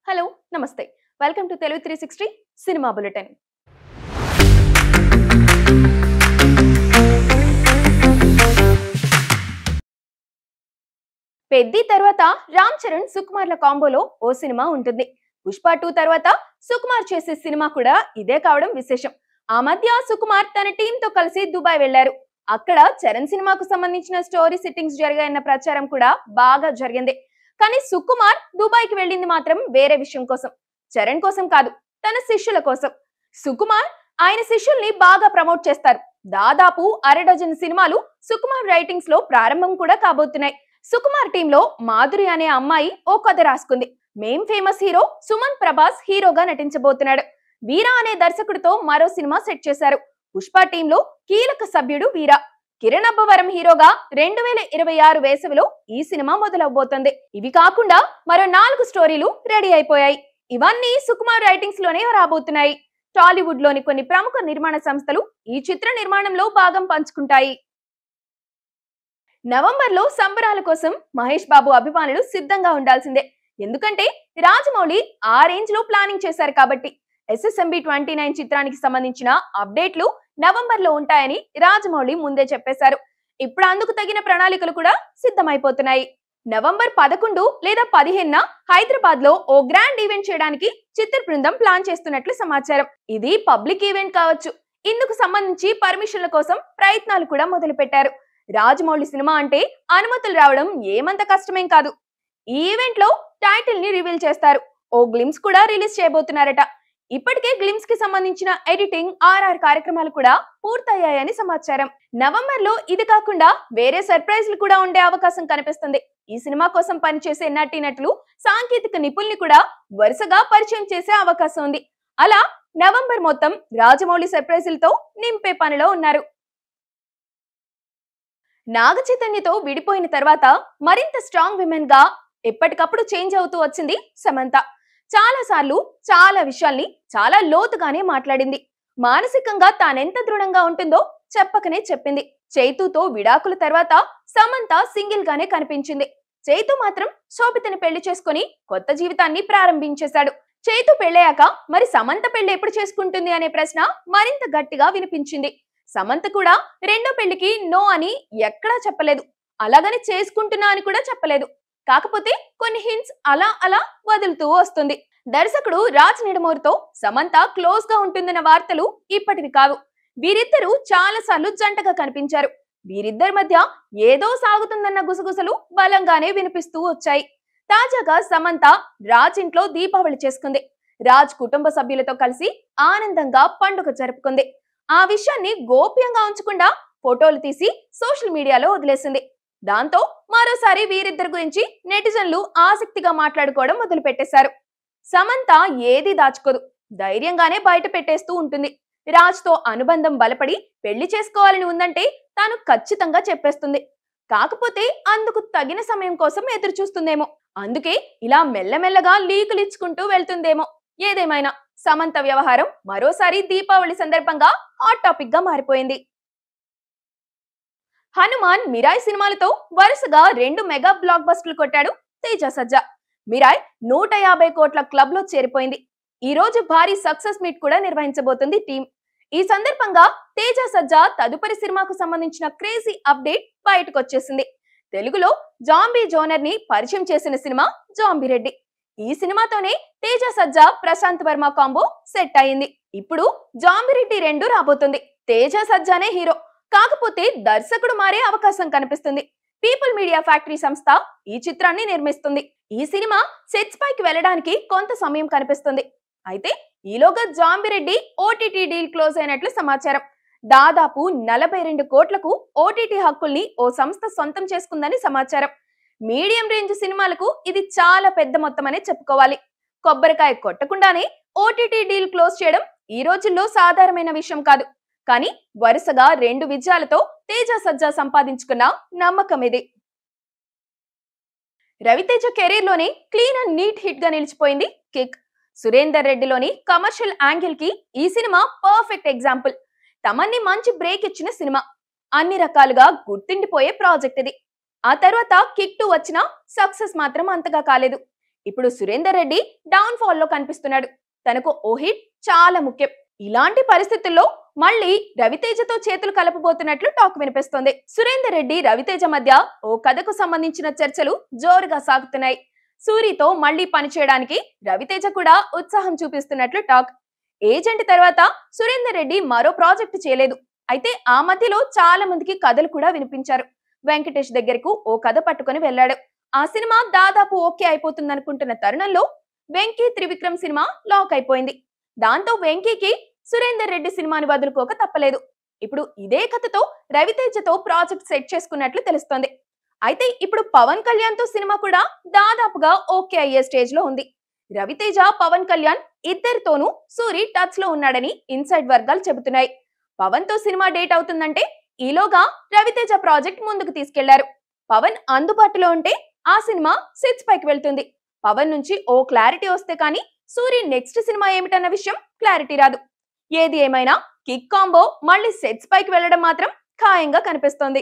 Hello నమస్తే welcome to Telugu 360 cinema bulletin. Peddi తర్వాత రామ్ చరణ్ సుకుమార్ల కాంబోలో ఓ cinema ఉంటుంది. పుష్ప 2 తర్వాత సుకుమార్ చేసే సినిమా కూడా ఇదే కావడం విశేషం. ఆ మధ్య సుకుమార్ తన టీం తో కలిసి దుబాయ్ వెళ్లారు. అక్కడ చరణ్ సినిమాకు సంబంధించిన స్టోరీ సిట్టింగ్స్ జరిగాయన్న ప్రచారం కూడా బాగా జరిగింది. కానీ సుకుమార్ దుబాయ్ కి వెళ్ళింది మాత్రం వేరే విషయం కోసం, చరణ్ కోసం కాదు, తన శిష్యుల కోసం. సుకుమార్ ఆయన శిష్యుల్ని బాగా ప్రమోట్ చేస్తారు. దాదాపు అరడజన్ సినిమాలు సుకుమార్ రైటింగ్స్ లో ప్రారంభం కూడా కాబోతున్నాయి. సుకుమార్ టీమ్ లో మాధురి అనే అమ్మాయి ఓ కథ రాసుకుంది. మేం ఫేమస్ హీరో సుమన్ ప్రభాస్ హీరోగా నటించబోతున్నాడు. వీరా అనే దర్శకుడితో మరో సినిమా సెట్ చేశారు. పుష్ప టీమ్ లో కీలక సభ్యుడు వీరా. కిరణ్ అబ్బవరం హీరోగా 2026 వేసవిలో ఈ సినిమా మొదలవబోతోంది. ఇవి కాకుండా మరో 4 స్టోరీలు రెడీ అయిపోయాయి. ఇవన్నీ సుకుమార్ రైటింగ్స్ లోనే రాబోతున్నాయి. టాలీవుడ్ లోని కొన్ని ప్రముఖ నిర్మాణ సంస్థలు ఈ చిత్ర నిర్మాణంలో భాగం పంచుకుంటాయి. నవంబర్ లో సంబరాల కోసం మహేష్ బాబు అభిమానులు సిద్ధంగా ఉండాల్సిందే. ఎందుకంటే రాజమౌళి ఆ రేంజ్ లో ప్లానింగ్ చేశారు కాబట్టి. SSMB 29 చిత్రానికి సంబంధించిన అప్డేట్లు నవంబర్ లో ఉంటాయని రాజమౌళి ముందే చెప్పేశారు. ఇప్పుడు అందుకు తగిన ప్రణాళికలు కూడా సిద్ధమైపోతున్నాయి. నవంబర్ 11 లేదా 15న హైదరాబాద్ లో ఓ గ్రాండ్ ఈవెంట్ చేయడానికి చిత్ర బృందం ప్లాన్ చేస్తున్నట్లు సమాచారం. ఇది పబ్లిక్ ఈవెంట్ కావచ్చు. ఇందుకు సంబంధించి పర్మిషన్ల కోసం ప్రయత్నాలు కూడా మొదలు పెట్టారు. రాజమౌళి సినిమా అంటే అనుమతులు రావడం ఏమంత కష్టమేం కాదు. ఈ ఈవెంట్ లో టైటిల్ ని రివీల్ చేస్తారు. ఓ గ్లిమ్స్ కూడా రిలీజ్ చేయబోతున్నారట. ఇప్పటికే గ్లిమ్స్ కి సంబంధించిన ఎడిటింగ్, RR కార్యక్రమాలు కూడా పూర్తయ్యాయని సమాచారం. నవంబర్ లో ఇది కాకుండా వేరే సర్ప్రైజ్లు కూడా ఉండే అవకాశం కనిపిస్తుంది. ఈ సినిమా కోసం పనిచేసే నటీనటులు, సాంకేతిక నిపుణుల్ని కూడా వరుసగా పరిచయం చేసే అవకాశం ఉంది. అలా నవంబర్ మొత్తం రాజమౌళి సర్ప్రైజులతో నింపే పనిలో ఉన్నారు. నాగ చైతన్యతో విడిపోయిన తర్వాత మరింత స్ట్రాంగ్ విమెన్ గా ఎప్పటికప్పుడు చేంజ్ అవుతూ వచ్చింది సమంత. చాలా సార్లు చాలా విషయాల్ని చాలా లోతుగానే మాట్లాడింది. మానసికంగా తానెంత దృఢంగా ఉంటుందో చెప్పకనే చెప్పింది. చైతుతో విడాకుల తర్వాత సమంత సింగిల్ గానే కనిపించింది. చైతు మాత్రం శోభితని పెళ్లి చేసుకుని కొత్త జీవితాన్ని ప్రారంభించేశాడు. చైతు పెళ్ళయ్యాక మరి సమంత పెళ్లి ఎప్పుడు చేసుకుంటుంది అనే ప్రశ్న మరింత గట్టిగా వినిపించింది. సమంత కూడా రెండో పెళ్లికి నో అని ఎక్కడా చెప్పలేదు. అలాగని చేసుకుంటున్నా అని కూడా చెప్పలేదు. కాకపోతే కొన్ని హింట్స్ అలా అలా వదులుతూ వస్తుంది. దర్శకుడు రాజ్ నిడమూరితో సమంత క్లోజ్ గా ఉంటుందన్న వార్తలు ఇప్పటివి కావు. వీరిద్దరూ చాలా సార్లు జంటగా కనిపించారు. వీరిద్దరి మధ్య ఏదో సాగుతుందన్న గుసగుసలు బలంగానే వినిపిస్తూ వచ్చాయి. తాజాగా సమంత రాజ్ ఇంట్లో దీపావళి చేసుకుంది. రాజ్ కుటుంబ సభ్యులతో కలిసి ఆనందంగా పండుగ జరుపుకుంది. ఆ విషయాన్ని గోప్యంగా ఉంచకుండా ఫోటోలు తీసి సోషల్ మీడియాలో వదిలేసింది. దాంతో మరోసారి వీరిద్దరి గురించి నెటిజన్లు ఆసక్తిగా మాట్లాడుకోవడం మొదలు పెట్టేశారు. సమంత ఏది దాచుకోదు, ధైర్యంగానే బయట పెట్టేస్తూ ఉంటుంది. రాజ్ తో అనుబంధం బలపడి పెళ్లి చేసుకోవాలని ఉందంటే తాను ఖచ్చితంగా చెప్పేస్తుంది. కాకపోతే అందుకు తగిన సమయం కోసం ఎదురు చూస్తుందేమో. అందుకే ఇలా మెల్లమెల్లగా లీకులు ఇచ్చుకుంటూ వెళ్తుందేమో. ఏదేమైనా సమంత వ్యవహారం మరోసారి దీపావళి సందర్భంగా హాట్ టాపిక్ గా మారిపోయింది. హనుమాన్, మిరాయ్ సినిమాలతో వరుసగా 2 మెగా బ్లాక్ బస్టర్లు కొట్టాడు తేజ సజ్జా. మిరాయ్ 150 కోట్ల క్లబ్ లో చేరిపోయింది. ఈ రోజు భారీ సక్సెస్ మీట్ కూడా నిర్వహించబోతుంది టీం. ఈ సందర్భంగా తేజ సజ్జా తదుపరి సినిమాకు సంబంధించిన క్రేజీ అప్డేట్ బయటకు వచ్చేసింది. తెలుగులో జాంబీ జోనర్ ని పరిచయం చేసిన సినిమా జాంబిరెడ్డి. ఈ సినిమాతోనే తేజ సజ్జా, ప్రశాంత్ వర్మ కాంబో సెట్ అయింది. ఇప్పుడు జాంబిరెడ్డి 2 రాబోతుంది. తేజ సజ్జానే హీరో. కాకపోతే దర్శకుడు మారే అవకాశం కనిపిస్తుంది. పీపుల్ మీడియా ఫ్యాక్టరీ సంస్థ ఈ చిత్రాన్ని నిర్మిస్తుంది. ఈ సినిమా సెట్స్ పైకి వెళ్ళడానికి కొంత సమయం కనిపిస్తుంది. అయితే ఈలోగా జాంబిరెడ్డి OTT డీల్ క్లోజ్ అయినట్లు సమాచారం. దాదాపు 42 కోట్లకు OTT హక్కుల్ని ఓ సంస్థ సొంతం చేసుకుందని సమాచారం. మీడియం రేంజ్ సినిమాలకు ఇది చాలా పెద్ద మొత్తం అనే చెప్పుకోవాలి. కొబ్బరికాయ కొట్టకుండానే OTT డీల్ క్లోజ్ చేయడం ఈ రోజుల్లో సాధారణమైన విషయం కాదు. కానీ వరుసగా 2 విజయాలతో తేజ సజ్జా సంపాదించుకున్న నమ్మకం ఇది. రవితేజ కెరీర్ లోనే క్లీన్ అండ్ నీట్ హిట్ గా నిలిచిపోయింది కిక్. సురేందర్ రెడ్డిలోని కమర్షియల్ యాంగిల్ కి ఈ సినిమా పర్ఫెక్ట్ ఎగ్జాంపుల్. తమన్ని మంచి బ్రేక్ ఇచ్చిన సినిమా. అన్ని రకాలుగా గుర్తుండిపోయే ప్రాజెక్ట్ ఇది. ఆ తర్వాత కిక్ 2 వచ్చినా సక్సెస్ మాత్రం అంతగా కాలేదు. ఇప్పుడు సురేందర్ రెడ్డి డౌన్ ఫాల్ లో కనిపిస్తున్నాడు. తనకు ఓ హిట్ చాలా ముఖ్యం. ఇలాంటి పరిస్థితుల్లో మళ్ళీ రవితేజతో చేతులు కలపబోతున్నట్లు టాక్ వినిపిస్తోంది. సురేందర్ రెడ్డి రవితేజ మధ్య ఓ కథకు సంబంధించిన చర్చలు జోరుగా సాగుతున్నాయి. సూరితో మళ్లీ పనిచేయడానికి రవితేజ కూడా ఉత్సాహం చూపిస్తున్నట్లు టాక్. ఏజెంట్ తర్వాత సురేందర్ రెడ్డి మరో ప్రాజెక్టు చేయలేదు. అయితే ఆ మధ్యలో చాలా మందికి కథలు కూడా వినిపించారు. వెంకటేష్ దగ్గరకు ఓ కథ పట్టుకొని వెళ్లాడు. ఆ సినిమా దాదాపు ఓకే అయిపోతుందనుకుంటున్న తరుణంలో వెంకీ త్రివిక్రమ్ సినిమా లాక్ అయిపోయింది. దాంతో వెంకీకి సురేందర్ రెడ్డి సినిమాని వదులుకోక తప్పలేదు. ఇప్పుడు ఇదే కథతో రవితేజతో ప్రాజెక్ట్ సెట్ చేసుకున్నట్లు తెలుస్తోంది. అయితే ఇప్పుడు పవన్ కళ్యాణ్ తో సినిమా కూడా దాదాపుగా ఓకే అయ్యే స్టేజ్ లో ఉంది. రవితేజ, పవన్ కళ్యాణ్ ఇద్దరితోనూ సూరి టచ్ లో ఉన్నాడని ఇన్సైడ్ వర్గాలు చెబుతున్నాయి. పవన్ తో సినిమా డేట్ అవుతుందంటే ఈలోగా రవితేజ ప్రాజెక్ట్ ముందుకు తీసుకెళ్లారు. పవన్ అందుబాటులో ఉంటే ఆ సినిమా సెట్స్ పైకి వెళ్తుంది. పవన్ నుంచి ఓ క్లారిటీ వస్తే కానీ సూరి నెక్స్ట్ సినిమా ఏమిటన్న విషయం క్లారిటీ రాదు. ఏది ఏమైనా కిక్ కాంబో మళ్ళీ సెట్స్ పైకి వెళ్లడం మాత్రం ఖాయంగా కనిపిస్తోంది.